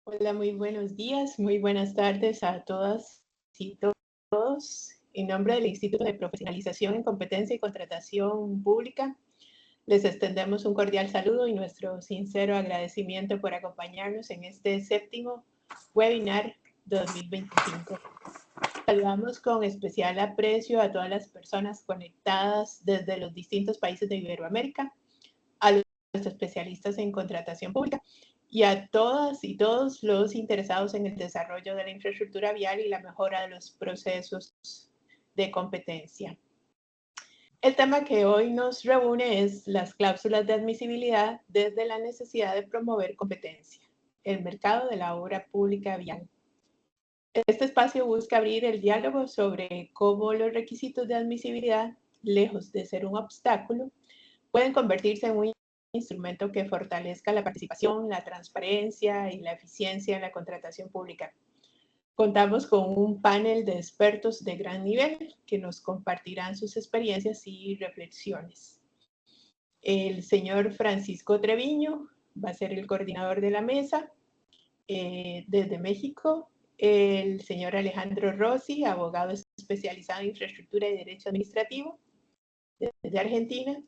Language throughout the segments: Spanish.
Hola, muy buenos días, muy buenas tardes a todas y todos. En nombre del Instituto de Profesionalización en Competencia y Contratación Pública, les extendemos un cordial saludo y nuestro sincero agradecimiento por acompañarnos en este séptimo webinar 2025. Saludamos con especial aprecio a todas las personas conectadas desde los distintos países de Iberoamérica, a los especialistas en contratación pública y a todas y todos los interesados en el desarrollo de la infraestructura vial y la mejora de los procesos de competencia. El tema que hoy nos reúne es las cláusulas de admisibilidad desde la necesidad de promover competencia, el mercado de la obra pública vial. Este espacio busca abrir el diálogo sobre cómo los requisitos de admisibilidad, lejos de ser un obstáculo, pueden convertirse en un instrumento que fortalezca la participación, la transparencia y la eficiencia en la contratación pública. Contamos con un panel de expertos de gran nivel que nos compartirán sus experiencias y reflexiones. El señor Francisco Treviño va a ser el coordinador de la mesa desde México. El señor Alejandro Rossi, abogado especializado en infraestructura y derecho administrativo desde Argentina.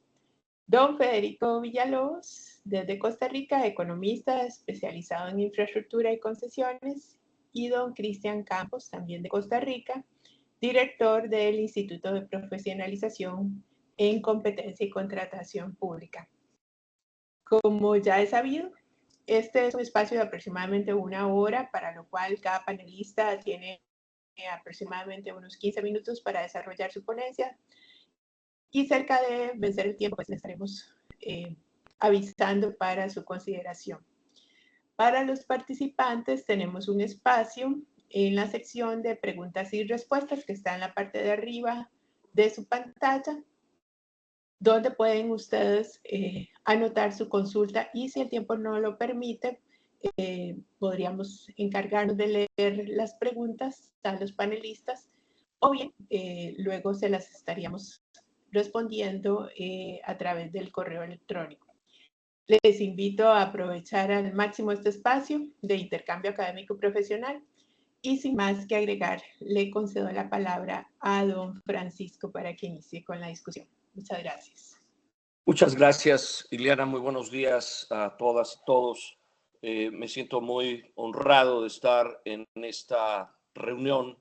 Don Federico Villalobos, desde Costa Rica, economista especializado en infraestructura y concesiones, y don Cristian Campos, también de Costa Rica, director del Instituto de Profesionalización en Competencia y Contratación Pública. Como ya es sabido, este es un espacio de aproximadamente 1 hora, para lo cual cada panelista tiene aproximadamente unos 15 minutos para desarrollar su ponencia. Y cerca de vencer el tiempo, pues le estaremos avisando para su consideración. Para los participantes tenemos un espacio en la sección de preguntas y respuestas que está en la parte de arriba de su pantalla, donde pueden ustedes anotar su consulta, y si el tiempo no lo permite, podríamos encargarnos de leer las preguntas a los panelistas, o bien luego se las estaríamos respondiendo a través del correo electrónico. Les invito a aprovechar al máximo este espacio de intercambio académico profesional, y sin más que agregar, le concedo la palabra a don Francisco para que inicie con la discusión. Muchas gracias. Muchas gracias, Ileana. Muy buenos días a todas y todos. Me siento muy honrado de estar en esta reunión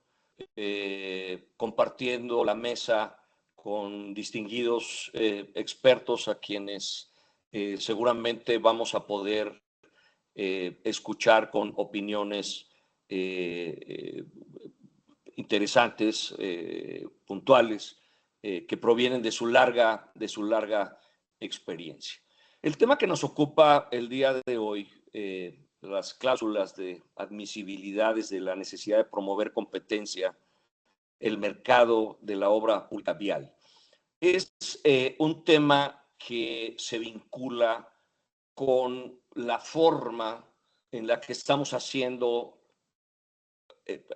compartiendo la mesa con distinguidos expertos a quienes seguramente vamos a poder escuchar con opiniones interesantes, puntuales, que provienen de su larga experiencia. El tema que nos ocupa el día de hoy, las cláusulas de admisibilidad desde la necesidad de promover competencia, el mercado de la obra pública vial, es un tema que se vincula con la forma en la que estamos haciendo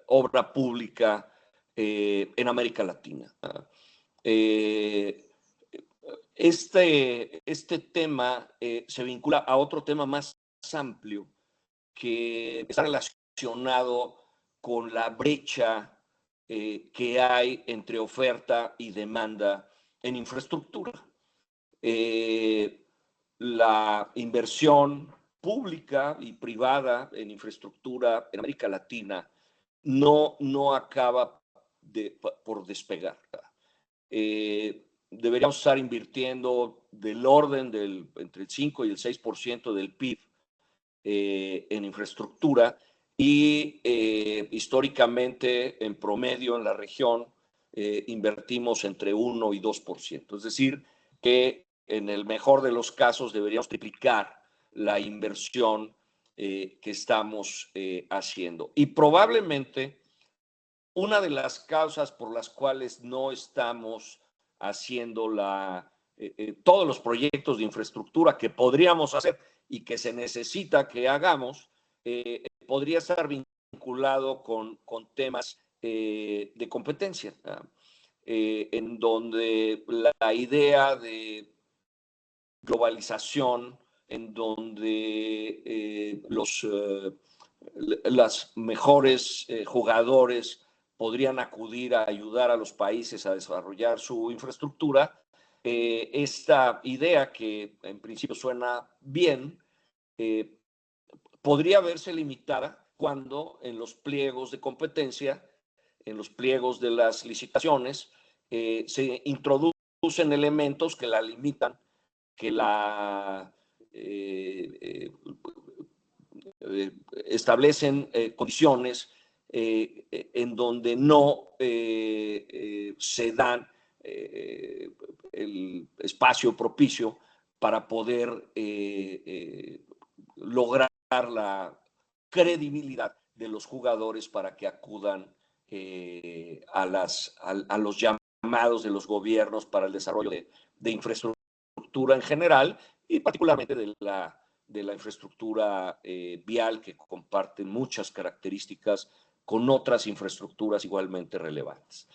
obra pública en América Latina. Este tema se vincula a otro tema más amplio que está relacionado con la brecha que hay entre oferta y demanda en infraestructura. La inversión pública y privada en infraestructura en América Latina no acaba por despegar. Deberíamos estar invirtiendo del orden entre el 5 y el 6% del PIB en infraestructura, y históricamente, en promedio en la región, invertimos entre 1 y 2%. Es decir, que en el mejor de los casos deberíamos triplicar la inversión que estamos haciendo. Y probablemente una de las causas por las cuales no estamos haciendo todos los proyectos de infraestructura que podríamos hacer y que se necesita que hagamos, podría estar vinculado con temas de competencia, en donde la idea de globalización, en donde los las mejores jugadores podrían acudir a ayudar a los países a desarrollar su infraestructura. Esta idea, que en principio suena bien, podría verse limitada cuando en los pliegos de competencia, en los pliegos de las licitaciones, se introducen elementos que la limitan, que la establecen condiciones en donde no se dan el espacio propicio para poder lograr la credibilidad de los jugadores para que acudan a los llamados de los gobiernos para el desarrollo de infraestructura en general y particularmente de la infraestructura vial, que comparte muchas características con otras infraestructuras igualmente relevantes.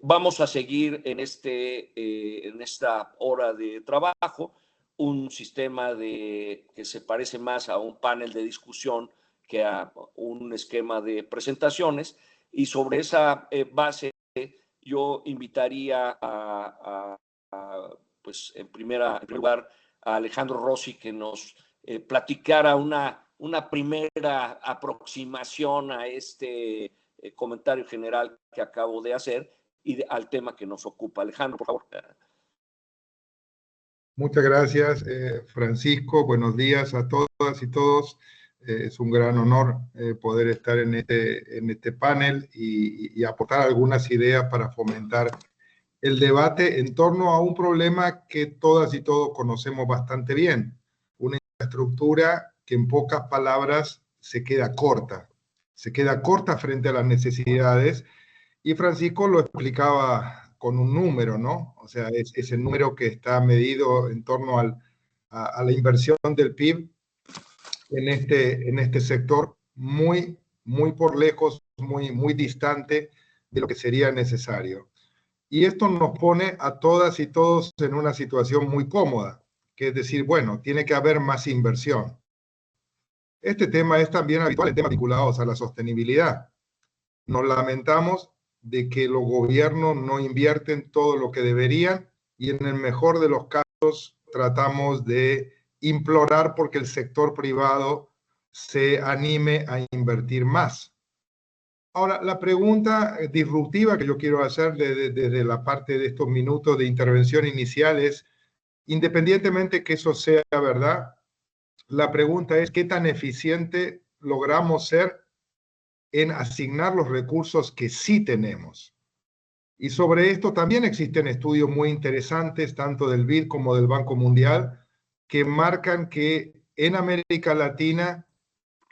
Vamos a seguir en esta hora de trabajo un sistema que se parece más a un panel de discusión que a un esquema de presentaciones, y sobre esa base yo invitaría pues en primer lugar a Alejandro Rossi, que nos platicara una primera aproximación a este comentario general que acabo de hacer y al tema que nos ocupa. Alejandro, por favor. Muchas gracias, Francisco. Buenos días a todas y todos. Es un gran honor poder estar en este panel y aportar algunas ideas para fomentar el debate en torno a un problema que todas y todos conocemos bastante bien. Una infraestructura que en pocas palabras se queda corta frente a las necesidades, y Francisco lo explicaba con un número, ¿no? O sea, es el número que está medido en torno a la inversión del PIB en este sector, muy por lejos, muy distante de lo que sería necesario. Y esto nos pone a todas y todos en una situación muy cómoda, que es decir, bueno, tiene que haber más inversión. Este tema es también habitual en temas vinculados a la sostenibilidad. Nos lamentamos de que los gobiernos no invierten todo lo que deberían, y en el mejor de los casos tratamos de implorar porque el sector privado se anime a invertir más. Ahora, la pregunta disruptiva que yo quiero hacer desde la parte de estos minutos de intervención inicial es, independientemente que eso sea verdad, la pregunta es ¿qué tan eficiente logramos ser en asignar los recursos que sí tenemos? Y sobre esto también existen estudios muy interesantes, tanto del BID como del Banco Mundial, que marcan que en América Latina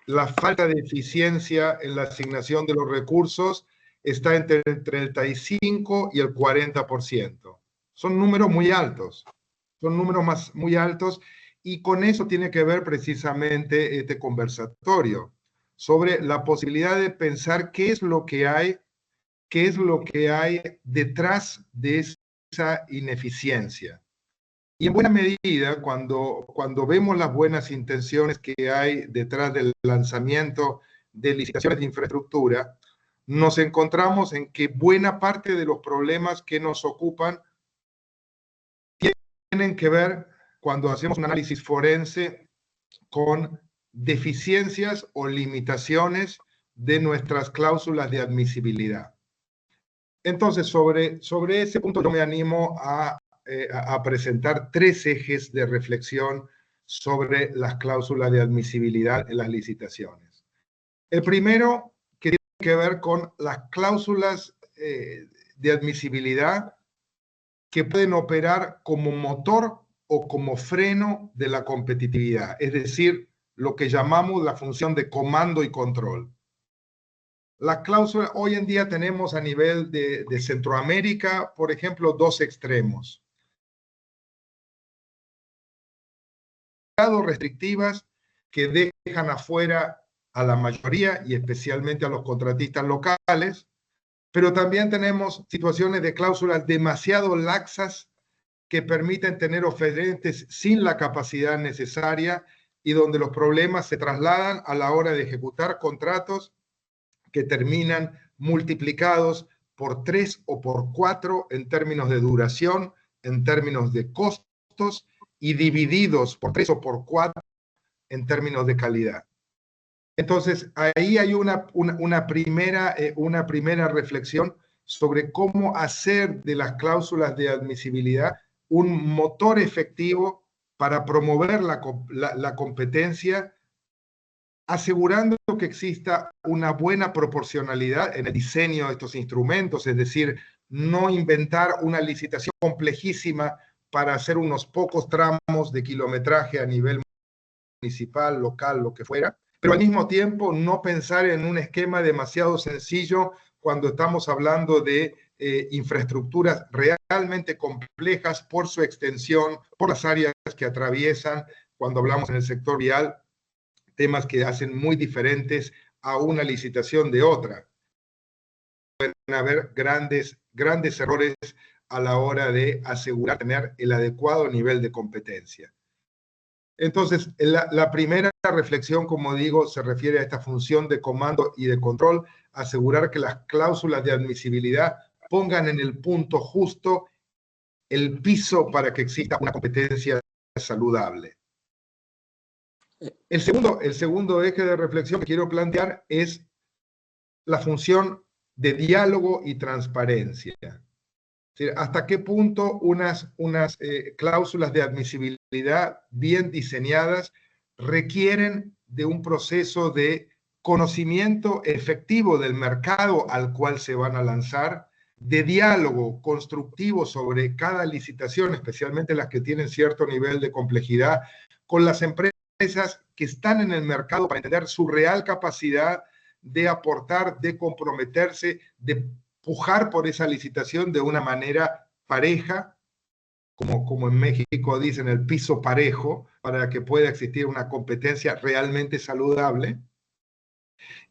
la falta de eficiencia en la asignación de los recursos está entre el 35 y el 40%. Son números muy altos, muy altos, y con eso tiene que ver precisamente este conversatorio, sobre la posibilidad de pensar qué es lo que hay detrás de esa ineficiencia. Y en buena medida, cuando vemos las buenas intenciones que hay detrás del lanzamiento de licitaciones de infraestructura, nos encontramos en que buena parte de los problemas que nos ocupan tienen que ver, cuando hacemos un análisis forense, con deficiencias o limitaciones de nuestras cláusulas de admisibilidad. Entonces, sobre ese punto yo me animo a presentar 3 ejes de reflexión sobre las cláusulas de admisibilidad en las licitaciones. El primero, que tiene que ver con las cláusulas de admisibilidad que pueden operar como motor o como freno de la competitividad, es decir, lo que llamamos la función de comando y control. La cláusula, hoy en día tenemos a nivel de Centroamérica, por ejemplo, 2 extremos. Restrictivas que dejan afuera a la mayoría y especialmente a los contratistas locales, pero también tenemos situaciones de cláusulas demasiado laxas que permiten tener oferentes sin la capacidad necesaria y donde los problemas se trasladan a la hora de ejecutar contratos que terminan multiplicados por 3 o por 4 en términos de duración, en términos de costos, y divididos por 3 o por 4 en términos de calidad. Entonces, ahí hay una primera reflexión sobre cómo hacer de las cláusulas de admisibilidad un motor efectivo para promover la competencia, asegurando que exista una buena proporcionalidad en el diseño de estos instrumentos, es decir, no inventar una licitación complejísima para hacer unos pocos tramos de kilometraje a nivel municipal, local, lo que fuera, pero al mismo tiempo no pensar en un esquema demasiado sencillo cuando estamos hablando de infraestructuras realmente complejas por su extensión, por las áreas que atraviesan, cuando hablamos en el sector vial, temas que hacen muy diferentes a una licitación de otra. Pueden haber grandes errores a la hora de asegurar tener el adecuado nivel de competencia. Entonces, la primera reflexión, como digo, se refiere a esta función de comando y de control, asegurar que las cláusulas de admisibilidad pongan en el punto justo el piso para que exista una competencia saludable. El segundo eje de reflexión que quiero plantear es la función de diálogo y transparencia. Es decir, hasta qué punto unas cláusulas de admisibilidad bien diseñadas requieren de un proceso de conocimiento efectivo del mercado al cual se van a lanzar, de diálogo constructivo sobre cada licitación, especialmente las que tienen cierto nivel de complejidad, con las empresas que están en el mercado para entender su real capacidad de aportar, de comprometerse, de pujar por esa licitación de una manera pareja, como en México dicen, el piso parejo, para que pueda existir una competencia realmente saludable.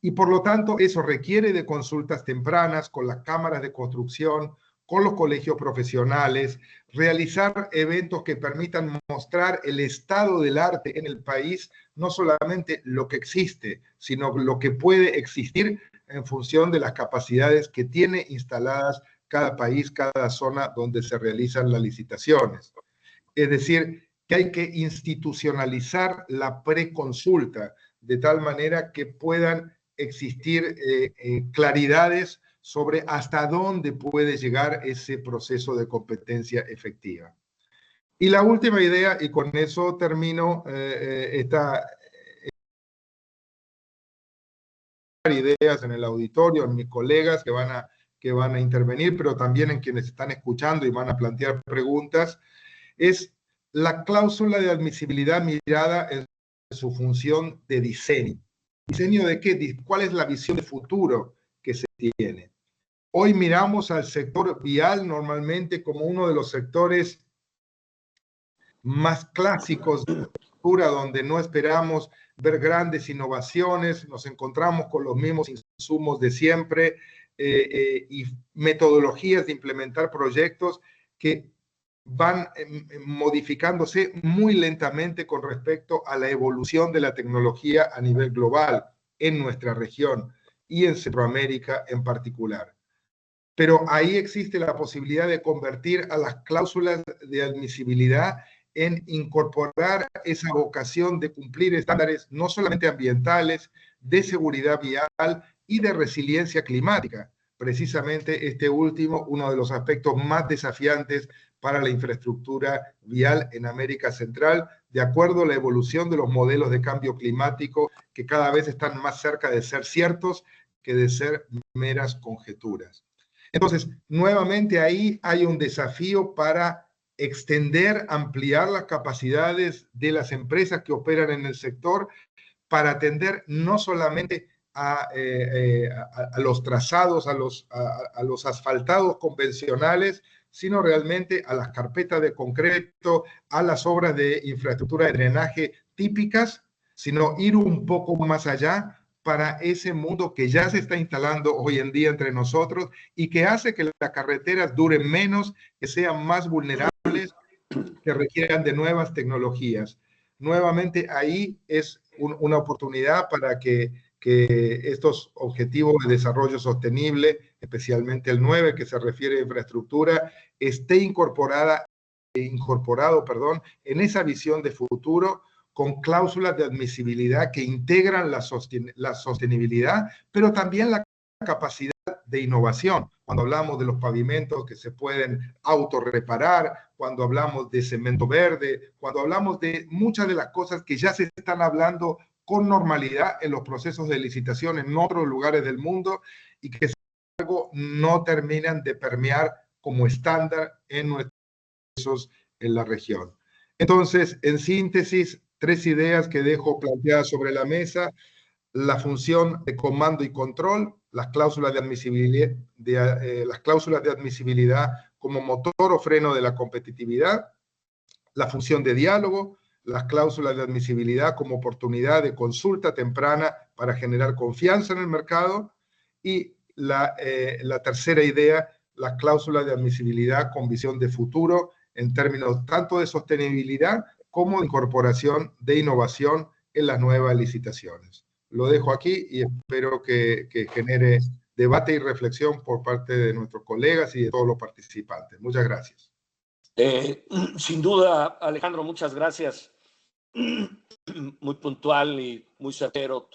Y por lo tanto, eso requiere de consultas tempranas con las cámaras de construcción, con los colegios profesionales, realizar eventos que permitan mostrar el estado del arte en el país, no solamente lo que existe, sino lo que puede existir en función de las capacidades que tiene instaladas cada país, cada zona donde se realizan las licitaciones. Es decir, que hay que institucionalizar la preconsulta de tal manera que puedan existir claridades sobre hasta dónde puede llegar ese proceso de competencia efectiva. Y la última idea, y con eso termino esta ideas en el auditorio, en mis colegas que van a intervenir, pero también en quienes están escuchando y van a plantear preguntas, es la cláusula de admisibilidad mirada en su función de diseño. ¿Diseño de qué? ¿Cuál es la visión de futuro que se tiene? Hoy miramos al sector vial normalmente como uno de los sectores más clásicos de infraestructura, donde no esperamos ver grandes innovaciones, nos encontramos con los mismos insumos de siempre y metodologías de implementar proyectos que van modificándose muy lentamente con respecto a la evolución de la tecnología a nivel global en nuestra región y en Centroamérica en particular. Pero ahí existe la posibilidad de convertir a las cláusulas de admisibilidad en incorporar esa vocación de cumplir estándares no solamente ambientales, de seguridad vial y de resiliencia climática. Precisamente este último, uno de los aspectos más desafiantes para la infraestructura vial en América Central, de acuerdo a la evolución de los modelos de cambio climático que cada vez están más cerca de ser ciertos que de ser meras conjeturas. Entonces, nuevamente ahí hay un desafío para extender, ampliar las capacidades de las empresas que operan en el sector para atender no solamente a los trazados, a los asfaltados convencionales, sino realmente a las carpetas de concreto, a las obras de infraestructura de drenaje típicas, sino ir un poco más allá para ese mundo que ya se está instalando hoy en día entre nosotros y que hace que las carreteras duren menos, que sean más vulnerables, que requieran de nuevas tecnologías. nuevamente ahí es una oportunidad para que estos objetivos de desarrollo sostenible, especialmente el 9, que se refiere a infraestructura, esté incorporado, en esa visión de futuro, con cláusulas de admisibilidad que integran la sostenibilidad, pero también la capacidad de innovación. Cuando hablamos de los pavimentos que se pueden autorreparar, cuando hablamos de cemento verde, cuando hablamos de muchas de las cosas que ya se están hablando con normalidad en los procesos de licitación en otros lugares del mundo y que sin embargo no terminan de permear como estándar en nuestros procesos en la región. Entonces, en síntesis, 3 ideas que dejo planteadas sobre la mesa: la función de comando y control, las cláusulas de admisibilidad, como motor o freno de la competitividad, la función de diálogo, las cláusulas de admisibilidad como oportunidad de consulta temprana para generar confianza en el mercado, y la tercera idea, las cláusulas de admisibilidad con visión de futuro en términos tanto de sostenibilidad como de incorporación de innovación en las nuevas licitaciones. Lo dejo aquí y espero que genere debate y reflexión por parte de nuestros colegas y de todos los participantes. Muchas gracias. Sin duda, Alejandro, muchas gracias. Muy puntual y muy certero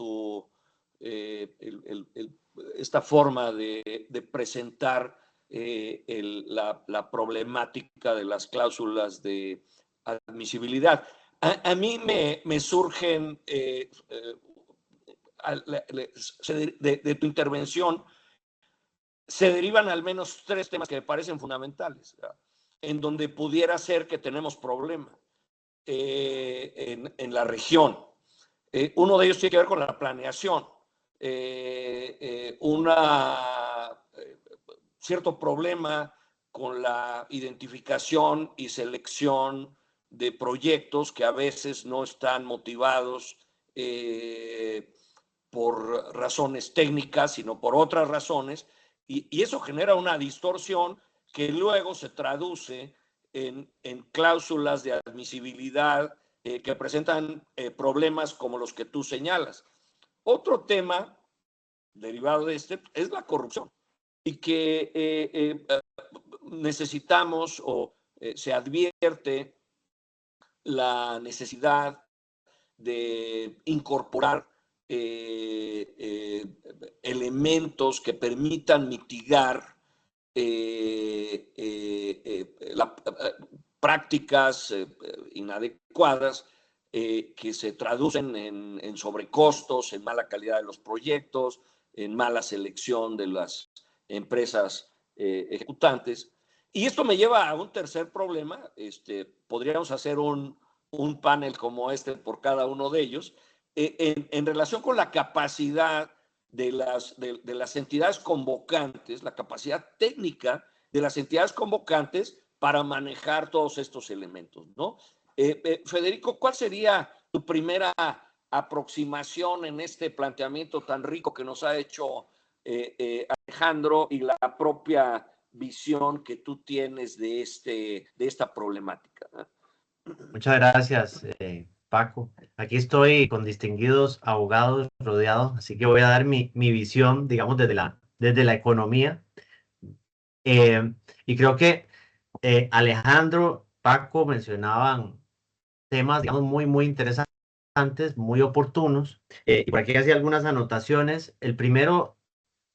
esta forma de presentar la problemática de las cláusulas de admisibilidad. A mí me surgen, de tu intervención, se derivan al menos 3 temas que me parecen fundamentales, ¿verdad?, en donde pudiera ser que tenemos problema en la región. Uno de ellos tiene que ver con la planeación. Cierto problema con la identificación y selección de proyectos que a veces no están motivados por razones técnicas, sino por otras razones, y eso genera una distorsión que luego se traduce en cláusulas de admisibilidad que presentan problemas como los que tú señalas. Otro tema derivado de este es la corrupción, y que necesitamos o se advierte la necesidad de incorporar elementos que permitan mitigar prácticas inadecuadas que se traducen en sobrecostos, en mala calidad de los proyectos, en mala selección de las empresas ejecutantes. Y esto me lleva a un tercer problema. Podríamos hacer un panel como este por cada uno de ellos, en relación con la capacidad de las entidades convocantes, la capacidad técnica de las entidades convocantes para manejar todos estos elementos, ¿no? Federico, ¿cuál sería tu primera aproximación en este planteamiento tan rico que nos ha hecho Alejandro, y la propia visión que tú tienes de esta problemática? Muchas gracias, Paco. Aquí estoy con distinguidos abogados rodeados, así que voy a dar mi visión, digamos, desde la economía. Y creo que Alejandro, Paco mencionaban temas, digamos, muy interesantes, muy oportunos. Y por aquí hacía algunas anotaciones. El primero,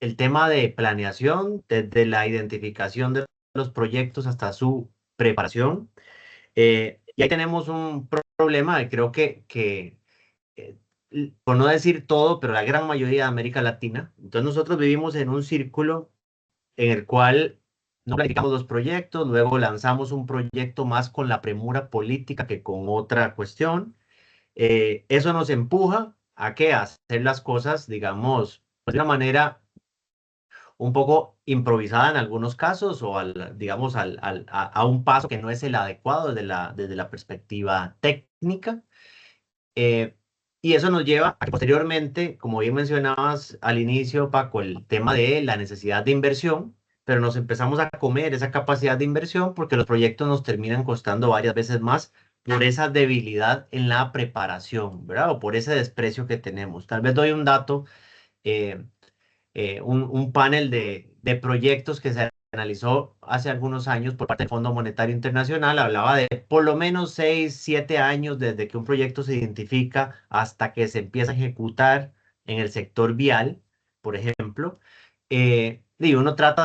el tema de planeación, desde la identificación de los proyectos hasta su preparación. Y ahí tenemos un problema, creo que por no decir todo, pero la gran mayoría de América Latina. Entonces nosotros vivimos en un círculo en el cual no planificamos los proyectos, luego lanzamos un proyecto más con la premura política que con otra cuestión. Eso nos empuja a hacer las cosas, digamos, de una manera un poco improvisada en algunos casos, o digamos a un paso que no es el adecuado desde la perspectiva técnica. Y eso nos lleva a que posteriormente, como bien mencionabas al inicio, Paco, el tema de la necesidad de inversión, pero nos empezamos a comer esa capacidad de inversión porque los proyectos nos terminan costando varias veces más por esa debilidad en la preparación, ¿verdad? O por ese desprecio que tenemos. Tal vez doy un dato, eh, un panel de proyectos que se analizó hace algunos años por parte del Fondo Monetario Internacional, hablaba de por lo menos 6, 7 años desde que un proyecto se identifica hasta que se empieza a ejecutar en el sector vial, por ejemplo. Y uno trata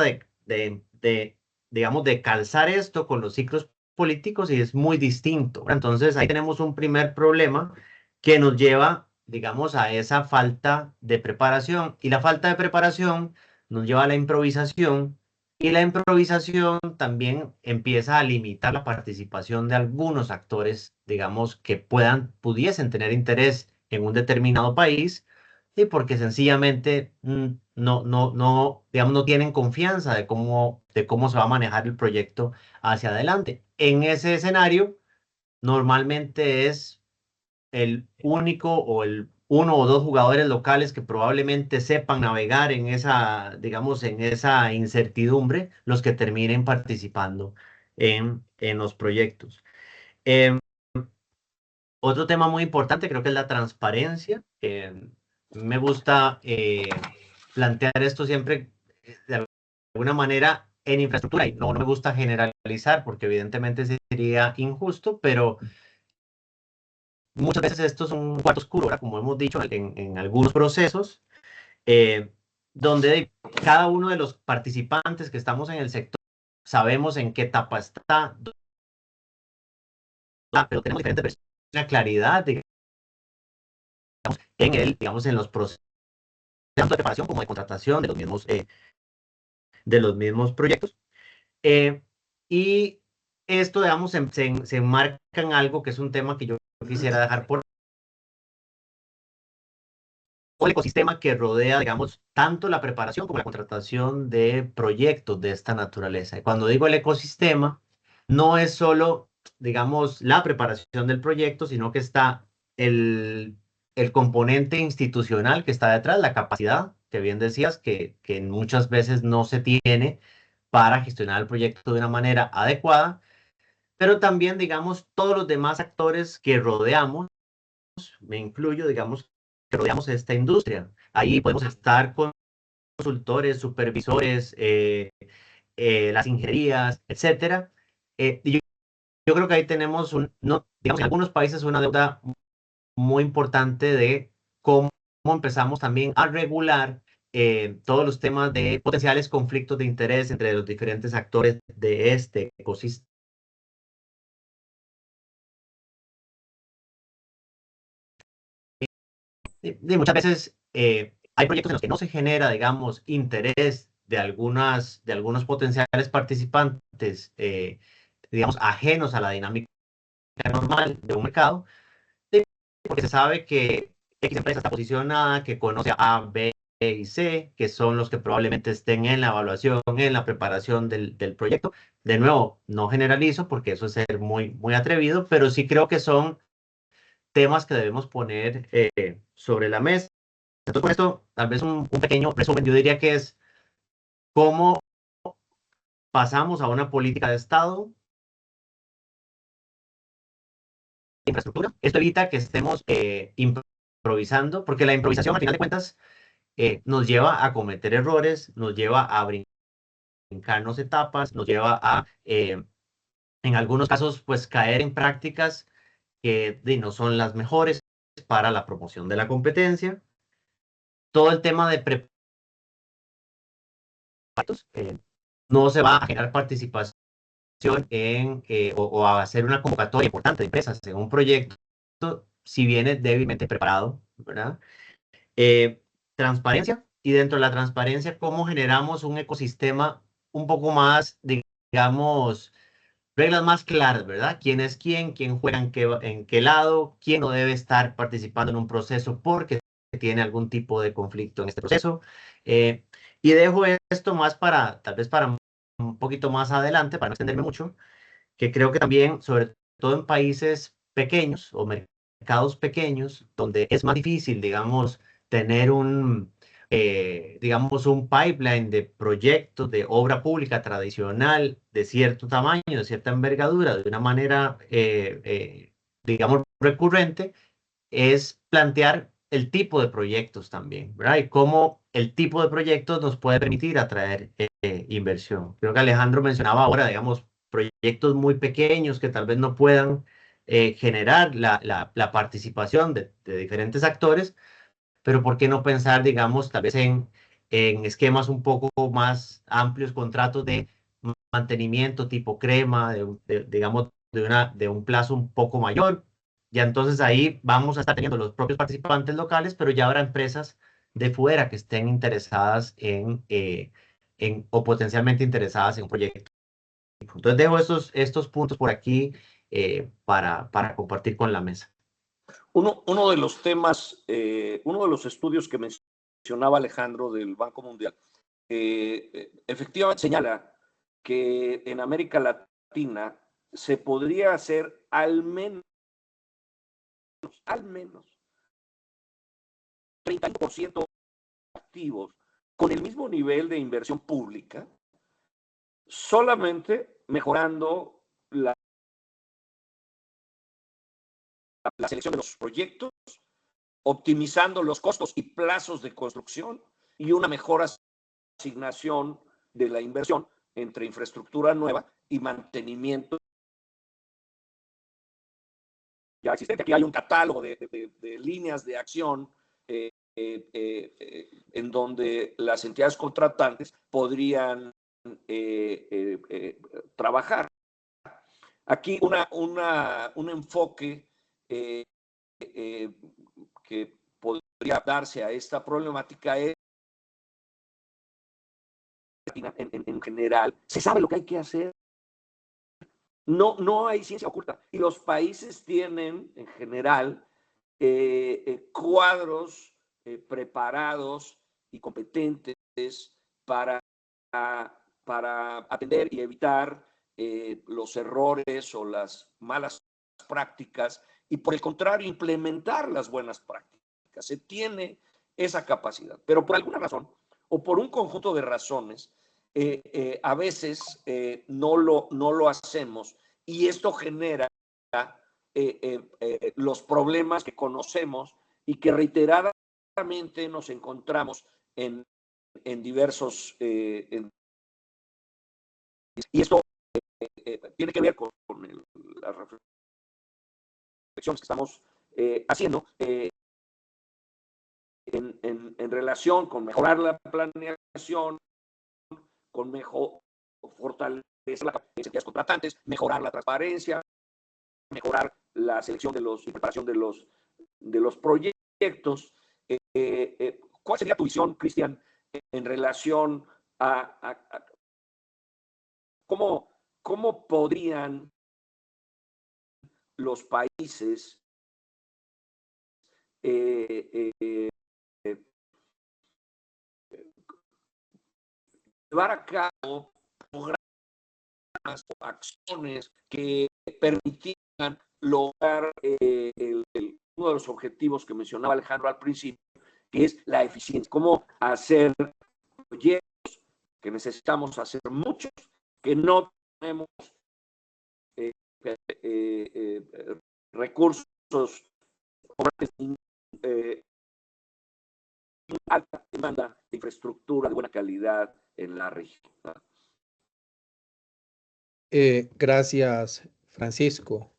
digamos, de calzar esto con los ciclos políticos y es muy distinto. Entonces ahí tenemos un primer problema que nos lleva, digamos, a esa falta de preparación. Y la falta de preparación nos lleva a la improvisación. Y la improvisación también empieza a limitar la participación de algunos actores, digamos, que pudiesen tener interés en un determinado país y porque sencillamente digamos, no tienen confianza de cómo se va a manejar el proyecto hacia adelante. En ese escenario, normalmente es el único o el uno o dos jugadores locales que probablemente sepan navegar en esa, digamos, en esa incertidumbre, los que terminen participando en los proyectos. Em, Otro tema muy importante creo que es la transparencia. Me gusta plantear esto siempre de alguna manera en infraestructura y no me gusta generalizar porque evidentemente sería injusto, pero muchas veces esto es un cuarto oscuro, ¿verdad? Como hemos dicho en algunos procesos, eh, donde cada uno de los participantes que estamos en el sector sabemos en qué etapa está, pero tenemos diferentes versiones, una claridad digamos, en los procesos tanto de preparación como de contratación de los mismos proyectos. Y esto, digamos, se enmarca en algo que es un tema que yo quisiera dejar por el ecosistema que rodea, digamos, tanto la preparación como la contratación de proyectos de esta naturaleza. Y cuando digo el ecosistema, no es solo, digamos, la preparación del proyecto, sino que está el componente institucional que está detrás, la capacidad, que bien decías, que muchas veces no se tiene para gestionar el proyecto de una manera adecuada, pero también, digamos, todos los demás actores que rodeamos, me incluyo, digamos, que rodeamos esta industria. Ahí podemos estar con consultores, supervisores, las ingenierías, etcétera. Y yo creo que ahí tenemos, no, digamos, en algunos países una deuda muy importante de cómo empezamos también a regular todos los temas de potenciales conflictos de interés entre los diferentes actores de este ecosistema. Y muchas veces hay proyectos en los que no se genera, digamos, interés de algunos potenciales participantes, digamos, ajenos a la dinámica normal de un mercado, porque se sabe que X empresa está posicionada, que conoce a B y C, que son los que probablemente estén en la evaluación, en la preparación del proyecto. De nuevo, no generalizo porque eso es ser muy, muy atrevido, pero sí creo que son temas que debemos poner sobre la mesa. Entonces, con esto, tal vez un pequeño resumen, yo diría que es cómo pasamos a una política de Estado, de infraestructura. Esto evita que estemos improvisando, porque la improvisación, al final de cuentas, nos lleva a cometer errores, nos lleva a brincarnos etapas, nos lleva a, en algunos casos, pues caer en prácticas que no son las mejores para la promoción de la competencia. Todo el tema de preparatos, no se va a generar participación o a hacer una convocatoria importante de empresas en un proyecto si viene débilmente preparado, ¿verdad? Transparencia, y dentro de la transparencia, cómo generamos un ecosistema un poco más, digamos, reglas más claras, ¿verdad? ¿Quién es quién juega en qué lado, quién no debe estar participando en un proceso porque tiene algún tipo de conflicto en este proceso? Y dejo esto más tal vez para un poquito más adelante, para no extenderme mucho, que creo que también, sobre todo en países pequeños o mercados pequeños, donde es más difícil, digamos, tener digamos, un pipeline de proyectos de obra pública tradicional de cierto tamaño, de cierta envergadura, de una manera, digamos, recurrente, es plantear el tipo de proyectos también, ¿verdad? Y cómo el tipo de proyectos nos puede permitir atraer inversión. Creo que Alejandro mencionaba ahora, digamos, proyectos muy pequeños que tal vez no puedan generar la participación de diferentes actores, pero ¿por qué no pensar, digamos, tal vez en esquemas un poco más amplios, contratos de mantenimiento tipo crema, digamos, de un plazo un poco mayor? Ya entonces ahí vamos a estar teniendo los propios participantes locales, pero ya habrá empresas de fuera que estén interesadas o potencialmente interesadas en un proyecto. Entonces dejo estos puntos por aquí para compartir con la mesa. Uno de los temas, uno de los estudios que mencionaba Alejandro del Banco Mundial, efectivamente señala que en América Latina se podría hacer al menos 30% activos con el mismo nivel de inversión pública, solamente mejorando la selección de los proyectos, optimizando los costos y plazos de construcción y una mejor asignación de la inversión entre infraestructura nueva y mantenimiento ya existente. Aquí hay un catálogo de líneas de acción en donde las entidades contratantes podrían trabajar. Aquí un enfoque que podría darse a esta problemática es en general, se sabe lo que hay que hacer. No hay ciencia oculta. Y los países tienen, en general, cuadros preparados y competentes para, para atender y evitar los errores o las malas prácticas y, por el contrario, implementar las buenas prácticas. Se tiene esa capacidad, pero por alguna razón o por un conjunto de razones, a veces no lo hacemos y esto genera los problemas que conocemos y que reiteradamente nos encontramos en diversos... y esto tiene que ver con las reflexiones que estamos haciendo en relación con mejorar la planeación, con fortalecer las entidades contratantes, mejorar la transparencia, mejorar la selección y preparación de los proyectos. ¿Cuál sería tu visión, Cristian, en relación a cómo podrían los países llevar a cabo programas o acciones que permitieran lograr uno de los objetivos que mencionaba Alejandro al principio, que es la eficiencia? ¿Cómo hacer proyectos que necesitamos hacer muchos, que no tenemos recursos alta demanda de infraestructura de buena calidad en la región? Gracias, Francisco,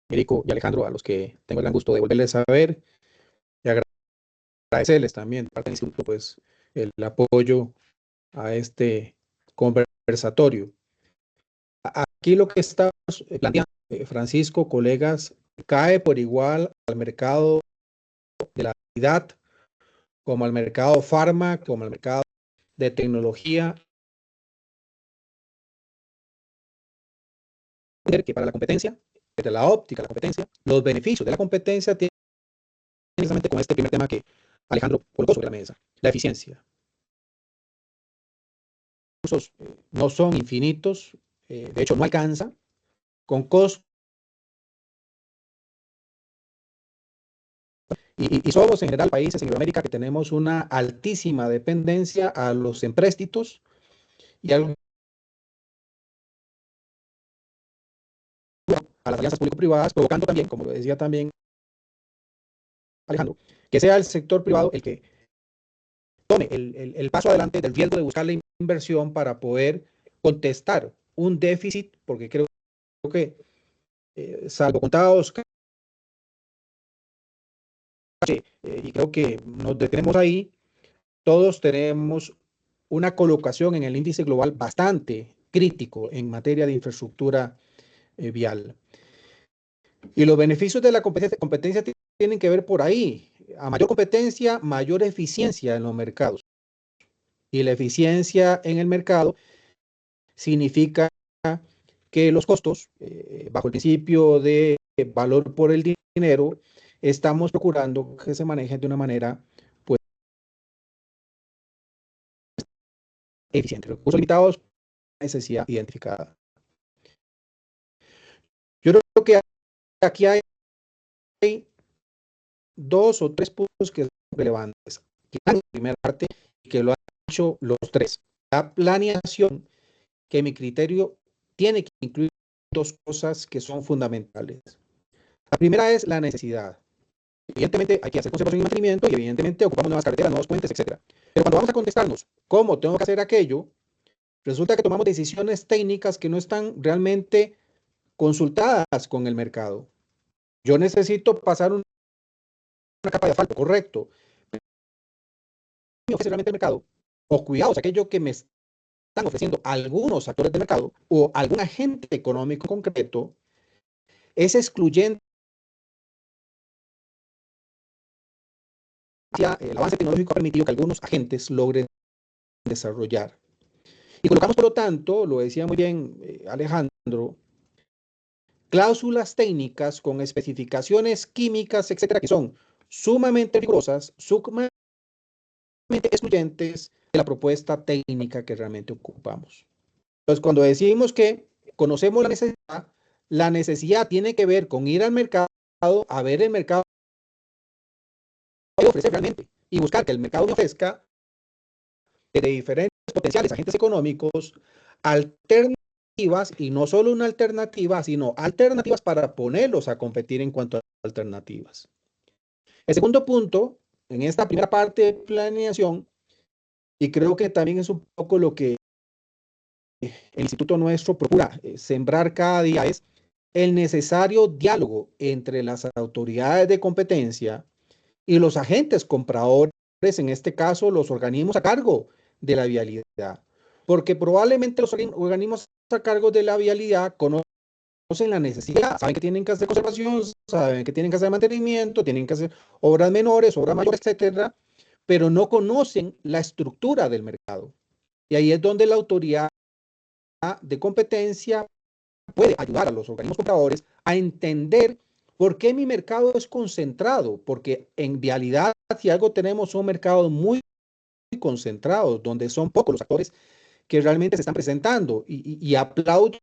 Erico y Alejandro, a los que tengo el gran gusto de volverles a ver y agradecerles también, parte del instituto, pues, el apoyo a este conversatorio. Aquí lo que estamos planteando, Francisco, colegas, cae por igual al mercado de la actividad, como al mercado farma, como al mercado de tecnología, que para la competencia, desde la óptica de la competencia, los beneficios de la competencia tienen precisamente con este primer tema que Alejandro colocó sobre la mesa, la eficiencia. Los recursos no son infinitos, de hecho no alcanza, con costos Y somos en general países en América que tenemos una altísima dependencia a los empréstitos y a las alianzas público-privadas, provocando también, como lo decía también Alejandro, que sea el sector privado el que tome el paso adelante del riesgo de buscar la inversión para poder contestar un déficit, porque creo que, salvo contados, y creo que nos detenemos ahí, todos tenemos una colocación en el índice global bastante crítico en materia de infraestructura vial. Y los beneficios de la competencia tienen que ver por ahí. A mayor competencia, mayor eficiencia en los mercados. Y la eficiencia en el mercado significa que los costos, bajo el principio de valor por el dinero, estamos procurando que se manejen de una manera pues eficiente. Recursos limitados, necesidad identificada. Yo creo que aquí hay dos o tres puntos que son relevantes. La primera parte, que lo han hecho los tres. La planeación, que mi criterio tiene que incluir dos cosas que son fundamentales. La primera es la necesidad. Evidentemente hay que hacer conservación y mantenimiento y evidentemente ocupamos nuevas carreteras, nuevos puentes, etc. Pero cuando vamos a contestarnos cómo tengo que hacer aquello, resulta que tomamos decisiones técnicas que no están realmente consultadas con el mercado. Yo necesito pasar una capa de asfalto, correcto. ¿Me ofrece realmente el mercado? O cuidados, aquello que me están ofreciendo algunos actores del mercado o algún agente económico concreto es excluyente. El avance tecnológico ha permitido que algunos agentes logren desarrollar. Y colocamos, por lo tanto, lo decía muy bien Alejandro, cláusulas técnicas con especificaciones químicas, etcétera, que son sumamente rigurosas, sumamente excluyentes de la propuesta técnica que realmente ocupamos. Entonces, cuando decimos que conocemos la necesidad tiene que ver con ir al mercado, a ver el mercado que ofrece realmente y buscar que el mercado me ofrezca de diferentes potenciales agentes económicos alternativas, y no solo una alternativa, sino alternativas para ponerlos a competir en cuanto a alternativas. El segundo punto, en esta primera parte de planeación, y creo que también es un poco lo que el instituto nuestro procura sembrar cada día, es el necesario diálogo entre las autoridades de competencia y los agentes compradores, en este caso los organismos a cargo de la vialidad, porque probablemente los organismos a cargo de la vialidad conocen la necesidad, saben que tienen que hacer conservación, saben que tienen que hacer mantenimiento, tienen que hacer obras menores, obras mayores, etcétera, pero no conocen la estructura del mercado. Y ahí es donde la autoridad de competencia puede ayudar a los organismos compradores a entender por qué mi mercado es concentrado, porque en vialidad, si algo tenemos, son mercados muy concentrados, donde son pocos los actores que realmente se están presentando. Y aplaudo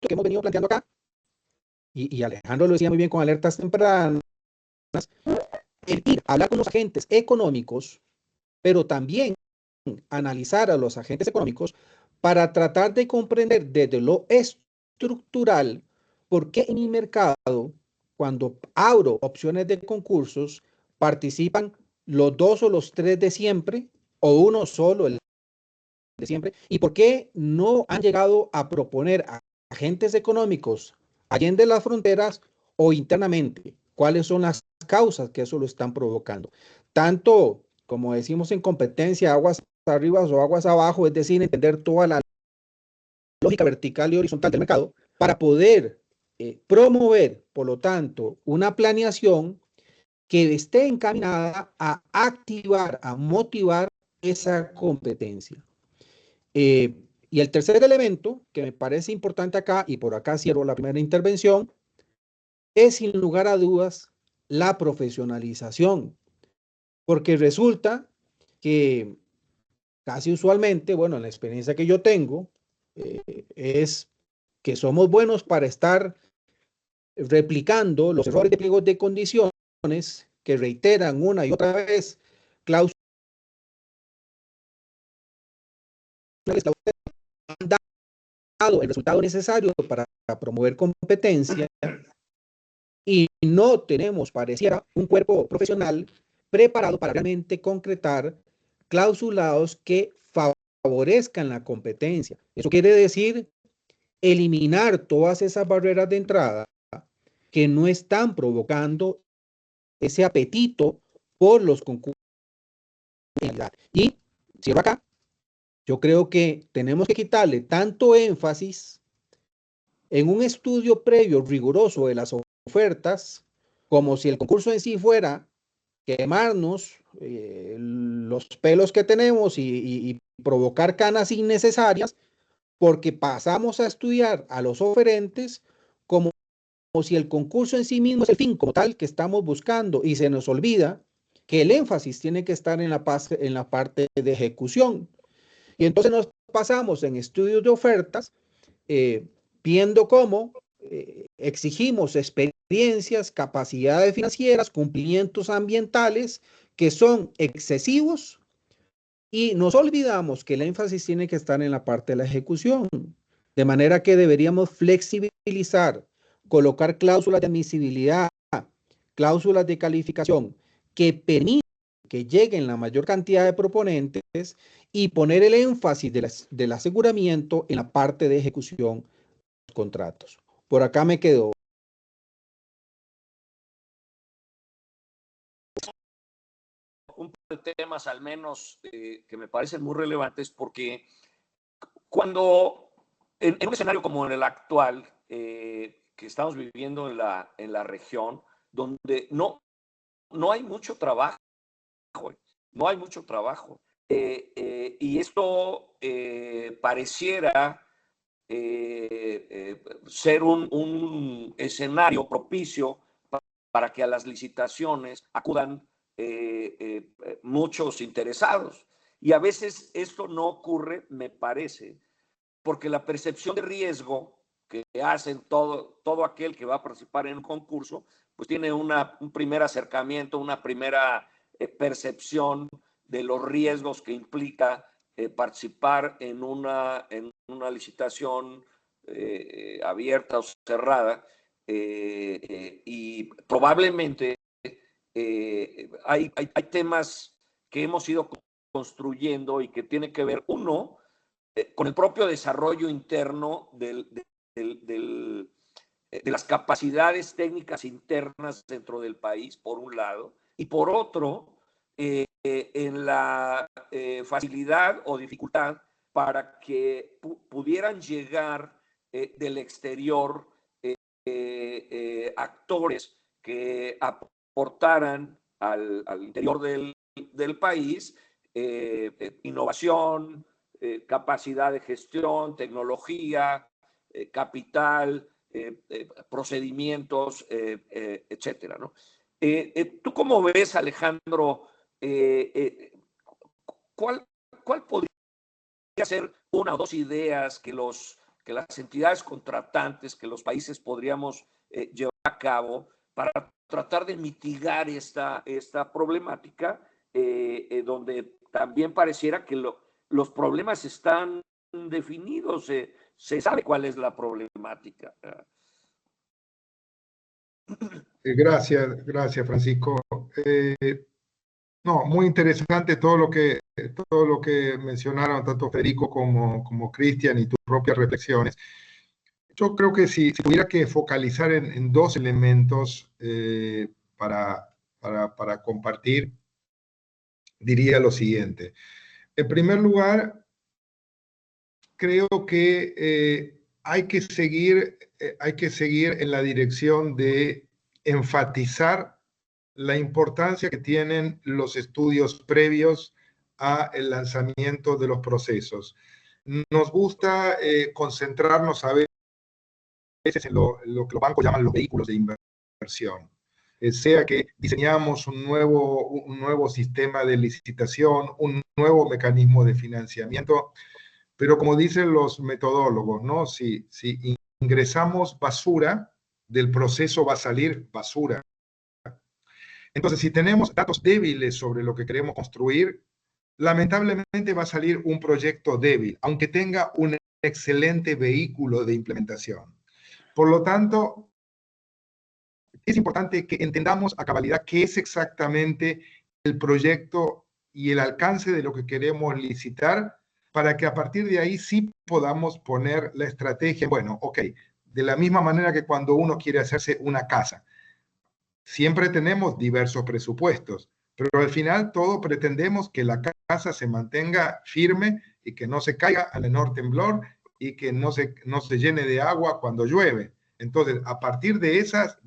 lo que hemos venido planteando acá, y Alejandro lo decía muy bien con alertas tempranas, el ir a hablar con los agentes económicos, pero también analizar a los agentes económicos para tratar de comprender desde lo estructural por qué en mi mercado, cuando abro opciones de concursos, participan los dos o los tres de siempre o uno solo el de siempre, y por qué no han llegado a proponer a agentes económicos allende las fronteras o internamente. ¿Cuáles son las causas que eso lo están provocando? Tanto, como decimos en competencia, aguas arriba o aguas abajo, es decir, entender toda la lógica vertical y horizontal del mercado para poder promover, por lo tanto, una planeación que esté encaminada a activar, a motivar esa competencia. Y el tercer elemento que me parece importante acá, y por acá cierro la primera intervención, es sin lugar a dudas la profesionalización, porque resulta que casi usualmente, bueno, en la experiencia que yo tengo, es que somos buenos para estar replicando los errores de pliegos de condiciones que reiteran una y otra vez cláusulas han dado el resultado necesario para promover competencia y no tenemos, pareciera, un cuerpo profesional preparado para realmente concretar clausulados que favorezcan la competencia. Eso quiere decir eliminar todas esas barreras de entrada que no están provocando ese apetito por los concursos. Y cierro acá. Yo creo que tenemos que quitarle tanto énfasis en un estudio previo riguroso de las ofertas, como si el concurso en sí fuera quemarnos los pelos que tenemos y provocar canas innecesarias, porque pasamos a estudiar a los oferentes como si el concurso en sí mismo es el fin como tal que estamos buscando, y se nos olvida que el énfasis tiene que estar en la parte de ejecución. Y entonces nos pasamos en estudios de ofertas viendo cómo exigimos experiencias, capacidades financieras, cumplimientos ambientales que son excesivos, y nos olvidamos que el énfasis tiene que estar en la parte de la ejecución. De manera que deberíamos flexibilizar, colocar cláusulas de admisibilidad, cláusulas de calificación que permitan que lleguen la mayor cantidad de proponentes, y poner el énfasis del aseguramiento en la parte de ejecución de los contratos. Por acá me quedo. Un par de temas al menos que me parecen muy relevantes, porque cuando en un escenario como en el actual que estamos viviendo en la región, donde no hay mucho trabajo, no hay mucho trabajo, y esto pareciera ser un escenario propicio para que a las licitaciones acudan muchos interesados. Y a veces esto no ocurre, me parece, porque la percepción de riesgo que hacen todo aquel que va a participar en un concurso, pues tiene un primer acercamiento, una primera percepción de los riesgos que implica participar en una licitación abierta o cerrada, y probablemente hay temas que hemos ido construyendo y que tiene que ver, uno, con el propio desarrollo interno de las capacidades técnicas internas dentro del país, por un lado, y por otro, en la facilidad o dificultad para que pudieran llegar del exterior actores que aportaran al interior del país innovación, capacidad de gestión, tecnología, capital, procedimientos, etcétera, ¿no? ¿Tú cómo ves, Alejandro, cuál podría ser una o dos ideas que las entidades contratantes, que los países podríamos llevar a cabo para tratar de mitigar esta problemática, donde también pareciera que los problemas están definidos, se sabe cuál es la problemática? Gracias, Francisco. No, muy interesante todo lo que mencionaron tanto Federico como Cristian, y tus propias reflexiones. Yo creo que si tuviera que focalizar en dos elementos para compartir, diría lo siguiente. En primer lugar, creo que hay que seguir en la dirección de enfatizar la importancia que tienen los estudios previos al lanzamiento de los procesos. Nos gusta concentrarnos a veces en lo que los bancos llaman los vehículos de inversión. Sea que diseñamos un nuevo sistema de licitación, un nuevo mecanismo de financiamiento, pero como dicen los metodólogos, ¿no? Si ingresamos basura, del proceso va a salir basura. Entonces, si tenemos datos débiles sobre lo que queremos construir, lamentablemente va a salir un proyecto débil, aunque tenga un excelente vehículo de implementación. Por lo tanto, es importante que entendamos a cabalidad qué es exactamente el proyecto y el alcance de lo que queremos licitar, para que a partir de ahí sí podamos poner la estrategia. Bueno, ok, de la misma manera que cuando uno quiere hacerse una casa, siempre tenemos diversos presupuestos, pero al final todos pretendemos que la casa se mantenga firme y que no se caiga al menor temblor y que no se llene de agua cuando llueve. Entonces, a partir de esas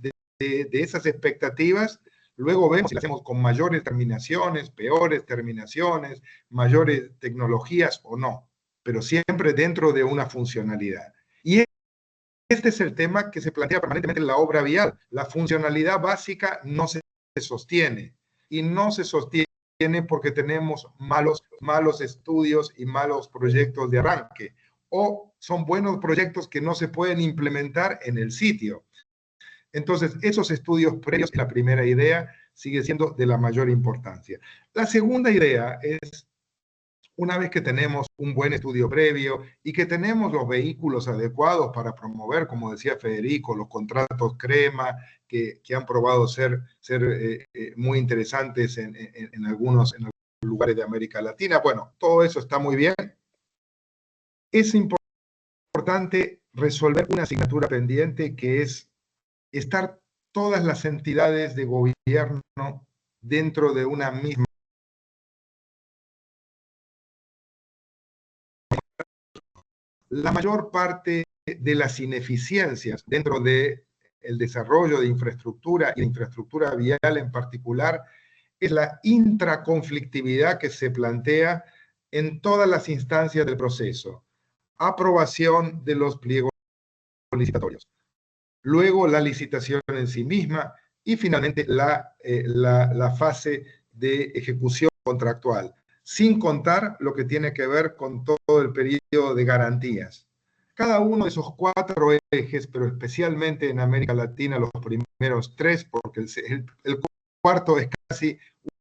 expectativas, luego vemos si lo hacemos con mayores terminaciones, peores terminaciones, mayores tecnologías o no, pero siempre dentro de una funcionalidad. Y este es el tema que se plantea permanentemente en la obra vial. La funcionalidad básica no se sostiene, y no se sostiene porque tenemos malos estudios y malos proyectos de arranque, o son buenos proyectos que no se pueden implementar en el sitio. Entonces, esos estudios previos, la primera idea, sigue siendo de la mayor importancia. La segunda idea es, una vez que tenemos un buen estudio previo y que tenemos los vehículos adecuados para promover, como decía Federico, los contratos crema, que han probado ser muy interesantes en algunos lugares de América Latina. Bueno, todo eso está muy bien. Es importante resolver una asignatura pendiente, que es estar todas las entidades de gobierno dentro de una misma. La mayor parte de las ineficiencias dentro del desarrollo de infraestructura, y de infraestructura vial en particular, es la intraconflictividad que se plantea en todas las instancias del proceso. Aprobación de los pliegos licitatorios, luego la licitación en sí misma, y finalmente la fase de ejecución contractual, sin contar lo que tiene que ver con todo el periodo de garantías. Cada uno de esos 4 ejes, pero especialmente en América Latina los primeros 3, porque el cuarto es casi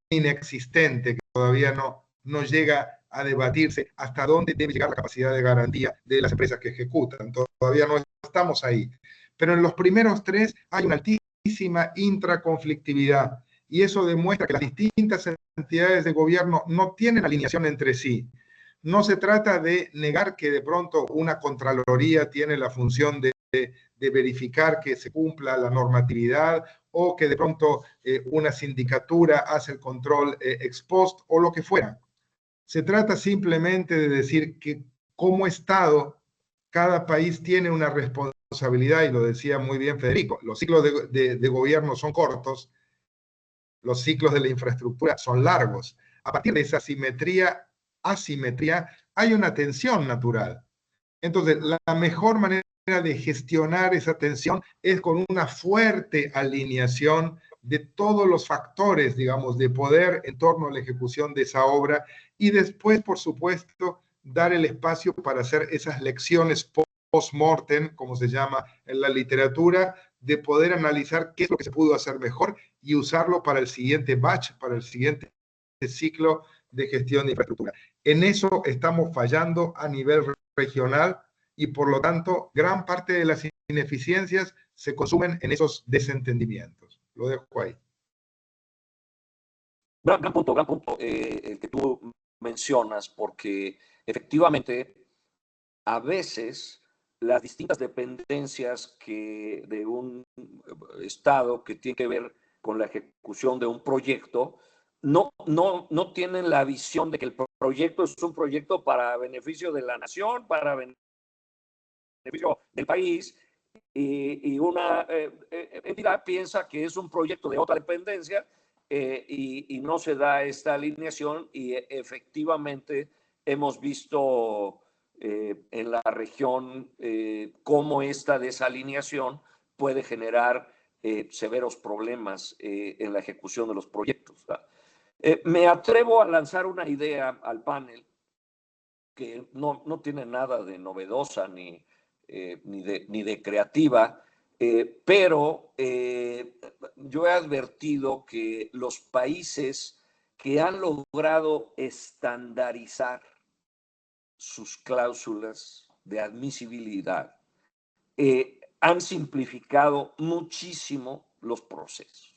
inexistente, que todavía no llega a debatirse hasta dónde debe llegar la capacidad de garantía de las empresas que ejecutan. Todavía no estamos ahí. Pero en los primeros 3 hay una altísima intraconflictividad, y eso demuestra que las distintas entidades de gobierno no tienen alineación entre sí. No se trata de negar que de pronto una Contraloría tiene la función de verificar que se cumpla la normatividad, o que de pronto una sindicatura hace el control ex post, o lo que fuera. Se trata simplemente de decir que como Estado, cada país tiene una responsabilidad, y lo decía muy bien Federico, los ciclos de gobierno son cortos, los ciclos de la infraestructura son largos. A partir de esa asimetría, hay una tensión natural. Entonces, la mejor manera de gestionar esa tensión es con una fuerte alineación de todos los factores, digamos, de poder en torno a la ejecución de esa obra, y después, por supuesto, dar el espacio para hacer esas lecciones post-mortem, como se llama en la literatura, de poder analizar qué es lo que se pudo hacer mejor y usarlo para el siguiente batch, para el siguiente ciclo de gestión de infraestructura. En eso estamos fallando a nivel regional, y por lo tanto gran parte de las ineficiencias se consumen en esos desentendimientos. Lo dejo ahí. Gran punto el que tú mencionas, porque efectivamente a veces las distintas dependencias de un Estado que tiene que ver con la ejecución de un proyecto no tienen la visión de que el proyecto es un proyecto para beneficio de la nación, para beneficio del país, y una entidad piensa que es un proyecto de otra dependencia, y no se da esta alineación, y efectivamente hemos visto en la región cómo esta desalineación puede generar severos problemas en la ejecución de los proyectos. Me atrevo a lanzar una idea al panel que no tiene nada de novedosa ni de creativa, Pero yo he advertido que los países que han logrado estandarizar sus cláusulas de admisibilidad han simplificado muchísimo los procesos.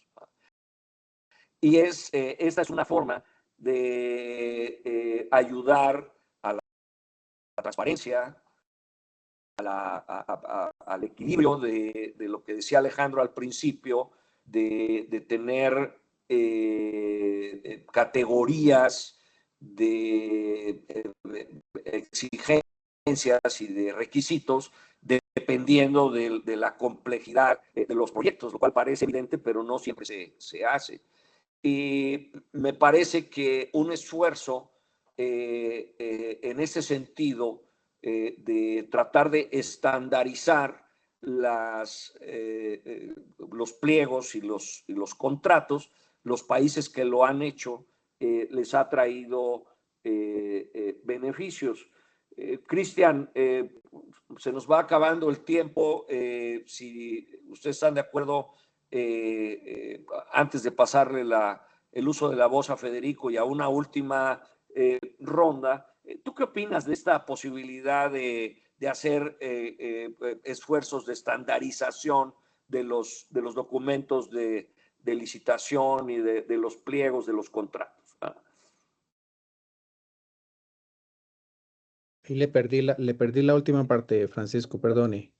Y esta es una forma de ayudar a la transparencia, al equilibrio de lo que decía Alejandro al principio, de tener categorías de exigencias y de requisitos dependiendo de la complejidad de los proyectos, lo cual parece evidente, pero no siempre se hace. Y me parece que un esfuerzo en ese sentido de tratar de estandarizar los pliegos y los contratos, los países que lo han hecho les ha traído beneficios. Cristian, se nos va acabando el tiempo. Si ustedes están de acuerdo, antes de pasarle el uso de la voz a Federico y a una última ronda, ¿tú qué opinas de esta posibilidad de hacer esfuerzos de estandarización de los documentos de licitación y de los pliegos de los contratos? Y le perdí la última parte, Francisco, perdone.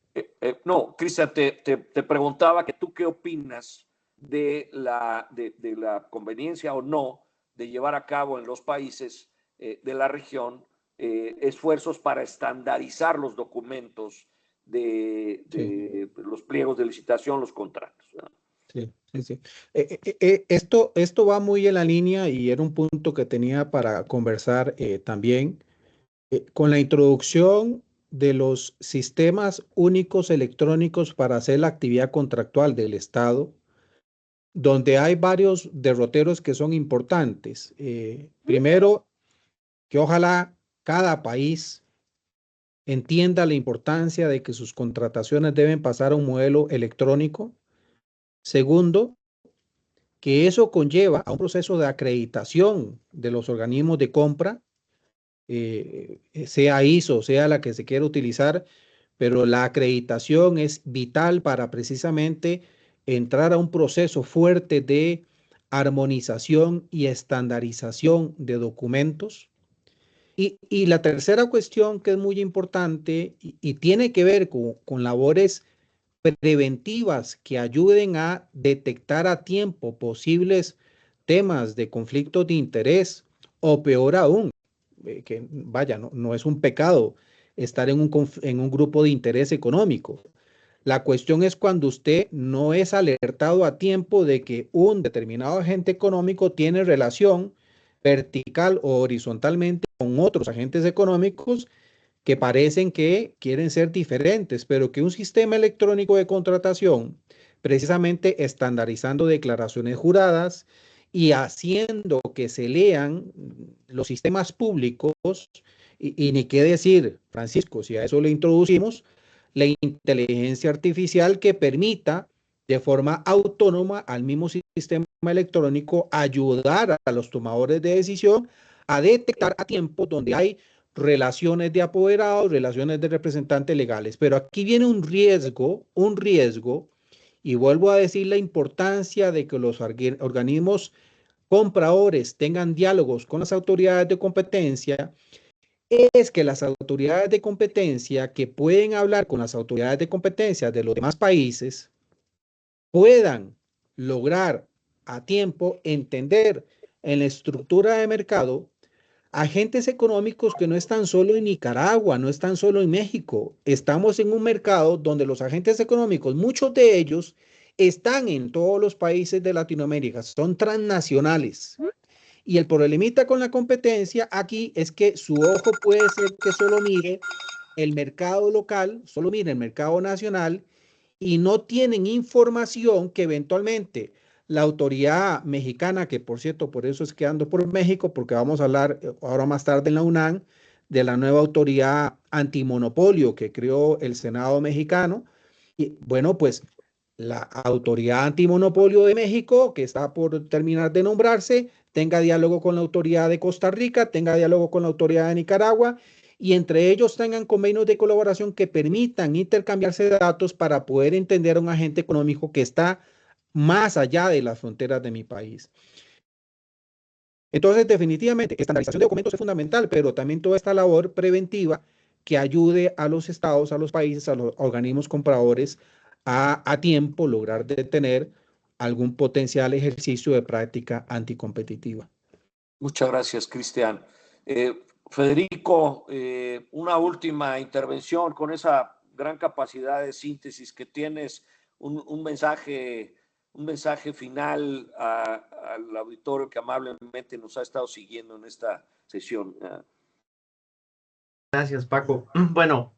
No, Cristian, te preguntaba que tú qué opinas de la conveniencia o no de llevar a cabo en los países de la región esfuerzos para estandarizar los documentos de los pliegos de licitación, los contratos. Sí, sí, sí. Esto va muy en la línea y era un punto que tenía para conversar también. Con la introducción de los sistemas únicos electrónicos para hacer la actividad contractual del Estado, donde hay varios derroteros que son importantes. Primero, que ojalá cada país entienda la importancia de que sus contrataciones deben pasar a un modelo electrónico. Segundo, que eso conlleva a un proceso de acreditación de los organismos de compra, sea ISO, sea la que se quiera utilizar, pero la acreditación es vital para precisamente entrar a un proceso fuerte de armonización y estandarización de documentos. Y la tercera cuestión que es muy importante y tiene que ver con labores preventivas que ayuden a detectar a tiempo posibles temas de conflictos de interés o peor aún, que vaya, no es un pecado estar en un grupo de interés económico. La cuestión es cuando usted no es alertado a tiempo de que un determinado agente económico tiene relación vertical o horizontalmente con otros agentes económicos que parecen que quieren ser diferentes, pero que un sistema electrónico de contratación, precisamente estandarizando declaraciones juradas y haciendo que se lean los sistemas públicos, y ni qué decir, Francisco, si a eso le introducimos la inteligencia artificial que permita de forma autónoma al mismo sistema electrónico ayudar a los tomadores de decisión a detectar a tiempo donde hay relaciones de apoderados, relaciones de representantes legales. Pero aquí viene un riesgo, y vuelvo a decir la importancia de que los organismos compradores tengan diálogos con las autoridades de competencia, es que las autoridades de competencia que pueden hablar con las autoridades de competencia de los demás países puedan lograr a tiempo entender en la estructura de mercado agentes económicos que no están solo en Nicaragua, no están solo en México. Estamos en un mercado donde los agentes económicos, muchos de ellos, están en todos los países de Latinoamérica, son transnacionales. Y el problemita con la competencia aquí es que su ojo puede ser que solo mire el mercado local, solo mire el mercado nacional y no tienen información que eventualmente la autoridad mexicana, que por cierto, por eso es que ando por México, porque vamos a hablar ahora más tarde en la UNAM de la nueva autoridad antimonopolio que creó el Senado mexicano. Y bueno, pues la Autoridad Antimonopolio de México, que está por terminar de nombrarse, tenga diálogo con la Autoridad de Costa Rica, tenga diálogo con la Autoridad de Nicaragua, y entre ellos tengan convenios de colaboración que permitan intercambiarse datos para poder entender a un agente económico que está más allá de las fronteras de mi país. Entonces, definitivamente, estandarización de documentos es fundamental, pero también toda esta labor preventiva que ayude a los estados, a los países, a los organismos compradores a tiempo lograr detener algún potencial ejercicio de práctica anticompetitiva. Muchas gracias, Cristian. Federico, una última intervención con esa gran capacidad de síntesis que tienes, un mensaje final al auditorio que amablemente nos ha estado siguiendo en esta sesión. Gracias, Paco. Bueno,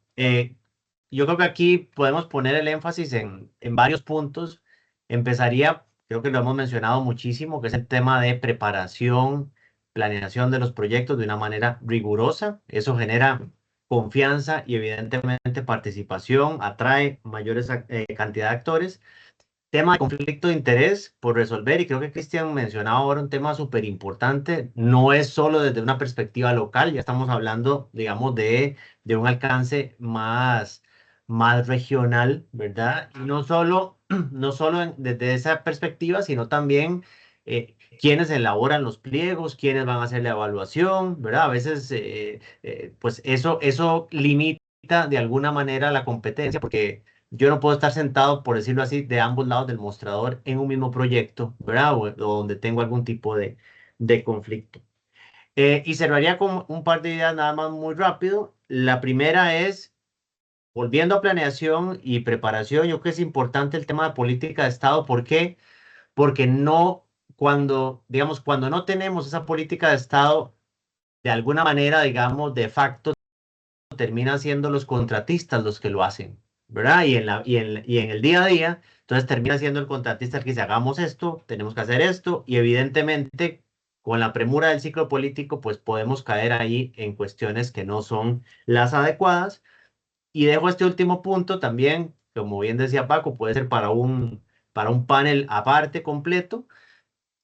yo creo que aquí podemos poner el énfasis en varios puntos. Empezaría, creo que lo hemos mencionado muchísimo, que es el tema de preparación, planeación de los proyectos de una manera rigurosa. Eso genera confianza y evidentemente participación, atrae mayores cantidad de actores. Tema de conflicto de interés por resolver, y creo que Cristian mencionaba ahora un tema súper importante, no es solo desde una perspectiva local, ya estamos hablando, digamos, de un alcance más regional, ¿verdad? Y no solo, desde esa perspectiva, sino también quiénes elaboran los pliegos, quiénes van a hacer la evaluación, ¿verdad? A veces, pues eso limita de alguna manera la competencia, porque yo no puedo estar sentado, por decirlo así, de ambos lados del mostrador en un mismo proyecto, ¿verdad? O donde tengo algún tipo de conflicto. Y cerraría con un par de ideas nada más muy rápido. La primera es, volviendo a planeación y preparación, yo creo que es importante el tema de política de Estado. ¿Por qué? Porque digamos, cuando no tenemos esa política de Estado, de alguna manera, digamos, de facto, terminan siendo los contratistas los que lo hacen, ¿verdad? Y en el día a día, entonces termina siendo el contratista el que dice, hagamos esto, tenemos que hacer esto, y evidentemente con la premura del ciclo político, pues podemos caer ahí en cuestiones que no son las adecuadas. Y dejo este último punto también, como bien decía Paco, puede ser para un panel aparte completo,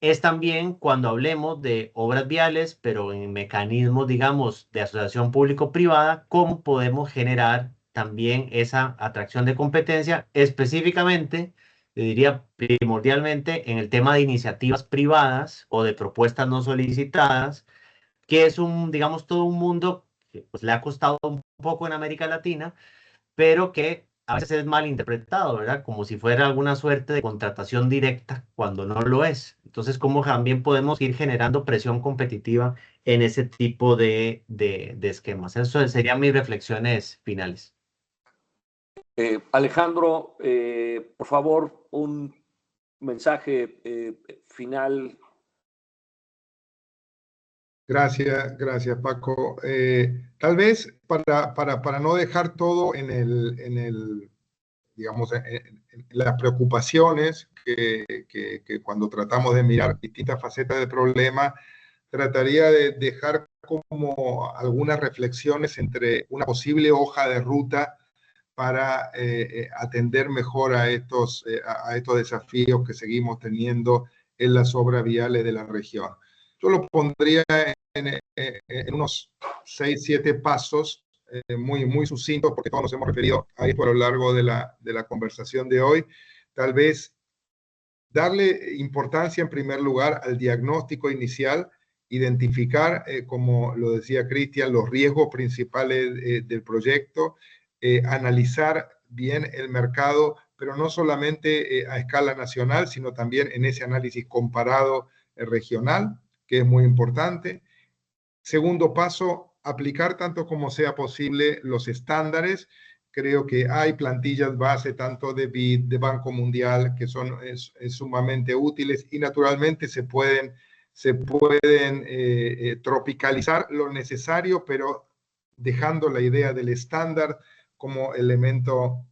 es también cuando hablemos de obras viales, pero en mecanismos, digamos, de asociación público-privada, cómo podemos generar también esa atracción de competencia, específicamente, le diría primordialmente, en el tema de iniciativas privadas o de propuestas no solicitadas, que es digamos, todo un mundo que pues, le ha costado un poco en América Latina, pero que a veces es mal interpretado, ¿verdad? Como si fuera alguna suerte de contratación directa cuando no lo es. Entonces, ¿cómo también podemos ir generando presión competitiva en ese tipo de esquemas? Eso serían mis reflexiones finales. Alejandro, por favor, un mensaje final. Gracias Paco. Tal vez para no dejar todo digamos, en las preocupaciones que cuando tratamos de mirar distintas facetas del problema, trataría de dejar como algunas reflexiones entre una posible hoja de ruta para atender mejor a estos desafíos que seguimos teniendo en las obras viales de la región. Yo lo pondría en unos 6, 7 pasos muy sucintos, porque todos nos hemos referido a esto a lo largo de la conversación de hoy. Tal vez darle importancia en primer lugar al diagnóstico inicial, identificar, como lo decía Cristian, los riesgos principales del proyecto, analizar bien el mercado, pero no solamente a escala nacional, sino también en ese análisis comparado regional, que es muy importante. Segundo paso, aplicar tanto como sea posible los estándares. Creo que hay plantillas base tanto de BID, de Banco Mundial, que son sumamente útiles y naturalmente se pueden tropicalizar lo necesario, pero dejando la idea del estándar como elemento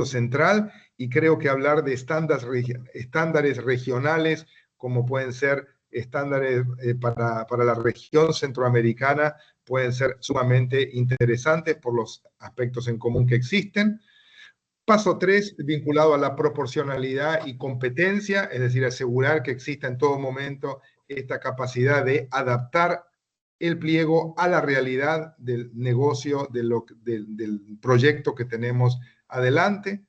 central. Y creo que hablar de estándares regionales, como pueden ser estándares para la región centroamericana, pueden ser sumamente interesantes por los aspectos en común que existen. Paso 3, vinculado a la proporcionalidad y competencia, es decir, asegurar que exista en todo momento esta capacidad de adaptar el pliego a la realidad del negocio, del proyecto que tenemos adelante.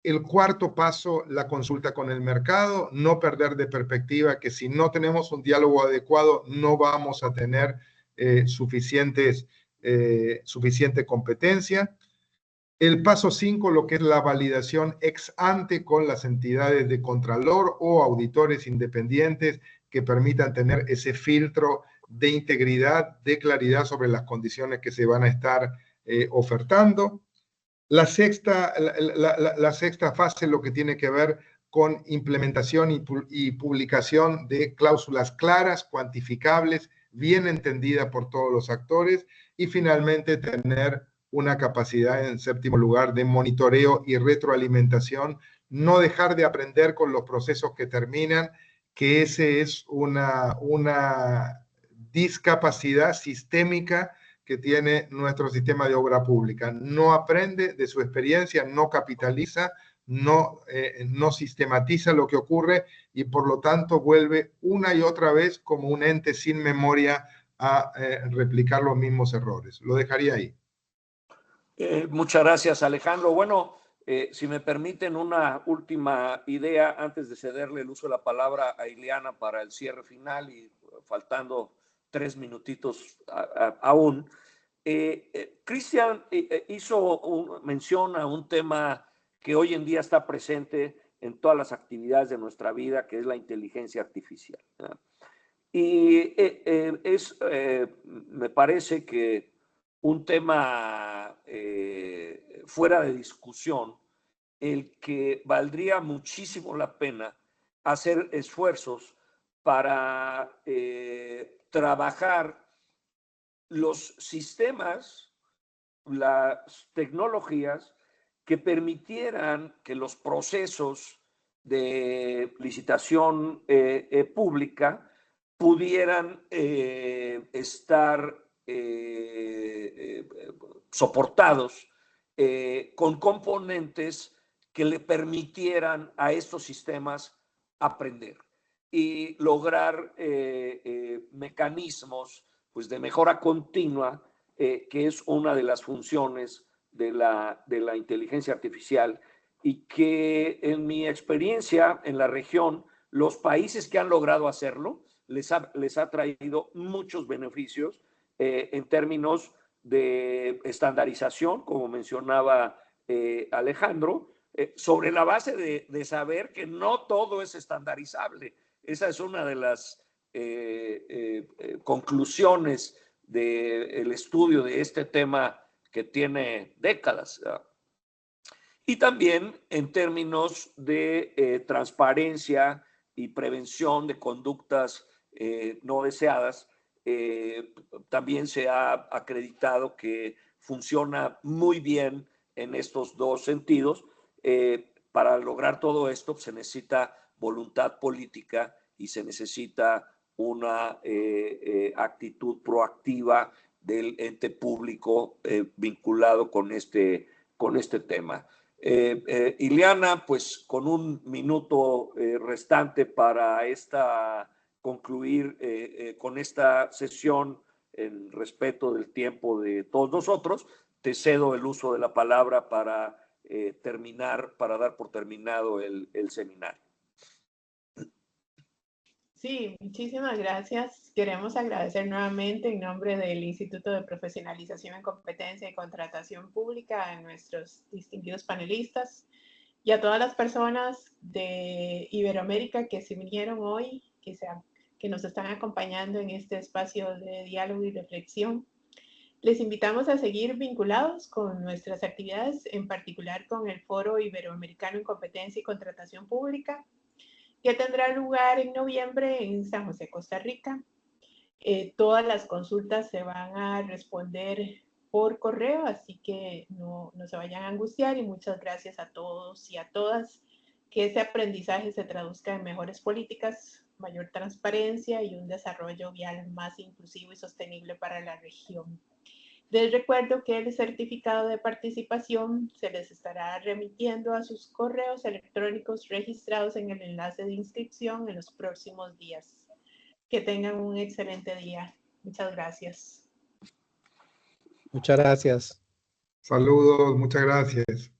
El cuarto paso, la consulta con el mercado, no perder de perspectiva que si no tenemos un diálogo adecuado, no vamos a tener suficiente competencia. El paso 5, lo que es la validación ex ante con las entidades de contralor o auditores independientes que permitan tener ese filtro de integridad, de claridad sobre las condiciones que se van a estar ofertando. La sexta fase, lo que tiene que ver con implementación y publicación de cláusulas claras, cuantificables, bien entendidas por todos los actores, y finalmente tener una capacidad, en séptimo lugar, de monitoreo y retroalimentación, no dejar de aprender con los procesos que terminan, que ese es una discapacidad sistémica que tiene nuestro sistema de obra pública. No aprende de su experiencia, no capitaliza, no sistematiza lo que ocurre y por lo tanto vuelve una y otra vez como un ente sin memoria a replicar los mismos errores. Lo dejaría ahí. Muchas gracias, Alejandro. Bueno, si me permiten una última idea antes de cederle el uso de la palabra a Ileana para el cierre final y faltando 3 minutitos aún. Cristian menciona un tema que hoy en día está presente en todas las actividades de nuestra vida, que es la inteligencia artificial. Y me parece que un tema fuera de discusión, el que valdría muchísimo la pena hacer esfuerzos para trabajar los sistemas, las tecnologías que permitieran que los procesos de licitación pública pudieran estar soportados con componentes que le permitieran a estos sistemas aprender y lograr mecanismos pues, de mejora continua, que es una de las funciones de la inteligencia artificial y que en mi experiencia en la región, los países que han logrado hacerlo les ha traído muchos beneficios en términos de estandarización, como mencionaba Alejandro, sobre la base de saber que no todo es estandarizable. Esa es una de las conclusiones del estudio de este tema que tiene décadas. Y también en términos de transparencia y prevención de conductas no deseadas, también se ha acreditado que funciona muy bien en estos dos sentidos. Para lograr todo esto se necesita voluntad política y se necesita una actitud proactiva del ente público vinculado con este tema. Ileana, pues con un minuto restante para concluir con esta sesión en respeto del tiempo de todos nosotros, te cedo el uso de la palabra para dar por terminado el seminario. Sí, muchísimas gracias. Queremos agradecer nuevamente en nombre del Instituto de Profesionalización en Competencia y Contratación Pública a nuestros distinguidos panelistas y a todas las personas de Iberoamérica que se unieron hoy, que nos están acompañando en este espacio de diálogo y reflexión. Les invitamos a seguir vinculados con nuestras actividades, en particular con el Foro Iberoamericano en Competencia y Contratación Pública, que tendrá lugar en noviembre en San José, Costa Rica. Todas las consultas se van a responder por correo, así que no se vayan a angustiar y muchas gracias a todos y a todas. Que ese aprendizaje se traduzca en mejores políticas, mayor transparencia y un desarrollo vial más inclusivo y sostenible para la región. Les recuerdo que el certificado de participación se les estará remitiendo a sus correos electrónicos registrados en el enlace de inscripción en los próximos días. Que tengan un excelente día. Muchas gracias. Muchas gracias. Saludos, muchas gracias.